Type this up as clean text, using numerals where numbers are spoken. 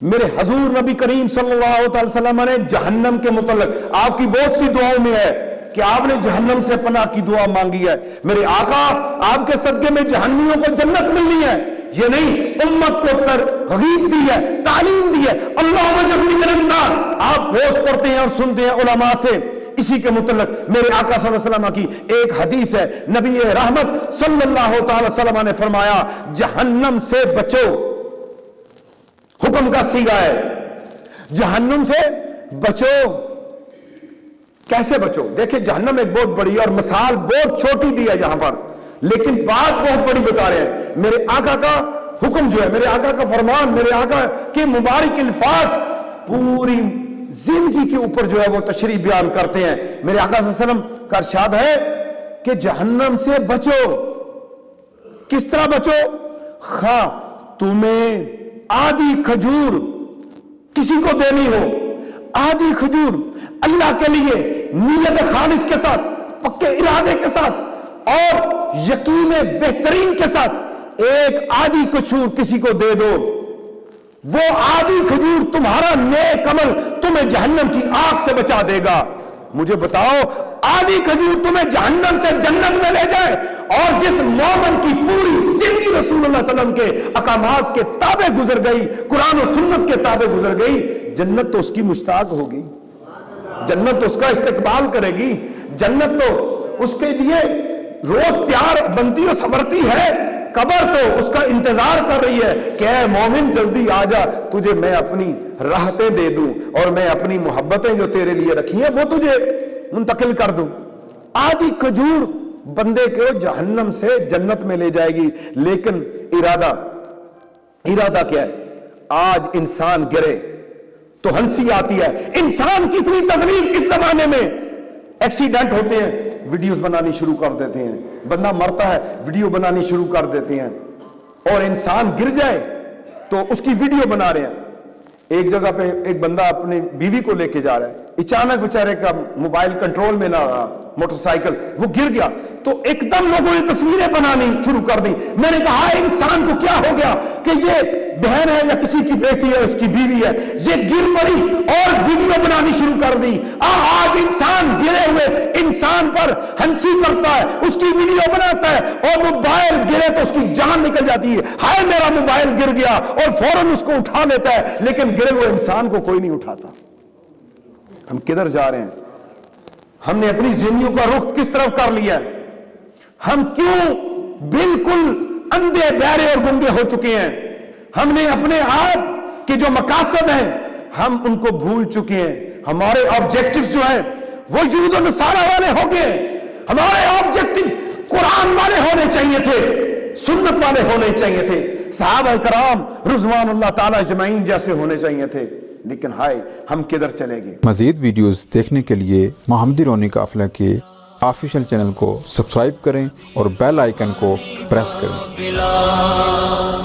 میرے حضور نبی کریم صلی اللہ علیہ وسلم نے جہنم کے متعلق آپ کی بہت سی دعاؤں میں ہے کہ آپ نے جہنم سے پناہ کی دعا مانگی ہے. میرے آقا آپ کے صدقے میں جہنمیوں کو جنت ملنی ہے، یہ نہیں امت کو ترغیب دی ہے، تعلیم دی ہے. اللہم اجرنی من النار آپ روز پڑھتے ہیں اور سنتے ہیں علماء سے. اسی کے متعلق میرے آقا صلی اللہ علیہ وسلم کی ایک حدیث ہے، نبی رحمت صلی اللہ تعالی وسلم نے فرمایا جہنم سے بچو. حکم کا صیغہ ہے، جہنم سے بچو. کیسے بچو؟ دیکھیں جہنم ایک بہت بڑی اور مثال بہت چھوٹی دی ہے یہاں پر، لیکن بات بہت بڑی بتا رہے ہیں. میرے آقا کا حکم جو ہے، میرے آقا کا فرمان، میرے آقا کے مبارک الفاظ پوری زندگی کے اوپر جو ہے وہ تشریح بیان کرتے ہیں. میرے آقا صلی اللہ علیہ وسلم کا ارشاد ہے کہ جہنم سے بچو. کس طرح بچو؟ خواہ تمہیں آدھی کھجور کسی کو دینی ہو، آدھی کھجور اللہ کے لیے نیت خالص کے ساتھ، پکے ارادے کے ساتھ اور یقین بہترین کے ساتھ ایک آدھی کھجور کسی کو دے دو، وہ آدھی کھجور تمہارا نیک عمل تمہیں جہنم کی آگ سے بچا دے گا. مجھے بتاؤ آدھی کھجور تمہیں جہنم سے جنت میں لے جائے، اور جس مومن کی پوری زندگی رسول اللہ صلی اللہ علیہ وسلم کے احکامات کے تابع گزر گئی، قرآن و سنت کے تابع گزر گئی، جنت تو اس کی مشتاق ہوگی، جنت تو اس کا استقبال کرے گی، جنت تو اس کے لیے روز تیار بنتی اور سنورتی ہے. قبر تو اس کا انتظار کر رہی ہے کہ اے مومن جلدی آ جا، تجھے میں اپنی راحتیں دے دوں اور میں اپنی محبتیں جو تیرے لیے رکھی ہیں وہ تجھے منتقل کر دوں. آدھی کھجور بندے کو جہنم سے جنت میں لے جائے گی. لیکن ارادہ کیا ہے؟ آج انسان گرے تو ہنسی آتی ہے. انسان کی اتنی تذلیل اس زمانے میں، ایکسیڈنٹ ہوتے ہیں ویڈیوز بنانی شروع کر دیتے ہیں، بندہ مرتا ہے ویڈیو بنانی شروع کر دیتے ہیں، اور انسان گر جائے تو اس کی ویڈیو بنا رہے ہیں. ایک جگہ پہ ایک بندہ اپنی بیوی کو لے کے جا رہا ہے، اچانک بیچارے کا موبائل کنٹرول میں نہ رہا، موٹر سائیکل وہ گر گیا تو ایک دم لوگوں نے تصویریں بنانی شروع کر دی. میں نے کہا انسان کو کیا ہو گیا کہ یہ بہن ہے یا کسی کی بیٹی ہے، اس کی بیوی ہے، یہ گر پڑی اور ویڈیو بنانی شروع کر دی. آج انسان گرے ہوئے انسان پر ہنسی کرتا ہے، اس کی ویڈیو بناتا ہے، اور موبائل گرے تو اس کی جان نکل جاتی ہے، ہائے میرا موبائل گر گیا، اور فوراً اس کو اٹھا لیتا ہے. لیکن گرے ہوئے انسان کو کوئی نہیں اٹھاتا. ہم کدھر جا رہے ہیں؟ ہم نے اپنی زندگیوں کا رخ کس طرف کر لیا ہے؟ ہم کیوں بالکل اندھے بہرے اور گنگے ہو چکے ہیں؟ ہم نے اپنے آپ کے جو مقاصد ہیں ہم ان کو بھول چکے ہیں. ہمارے آبجیکٹیوز جو ہیں وہ یہود و نصارہ والے ہو گئے. ہمارے آبجیکٹیوز قرآن والے ہونے چاہیے تھے، سنت والے ہونے چاہیے تھے، صحابہ کرام رضوان اللہ تعالی اجمعین جیسے ہونے چاہیے تھے. لیکن ہائے ہم کدھر چلے گئے؟ مزید ویڈیوز دیکھنے کے لیے محمدی رونی قافلہ کے آفیشیل چینل کو سبسکرائب کریں اور بیل آئیکن کو پریس کریں.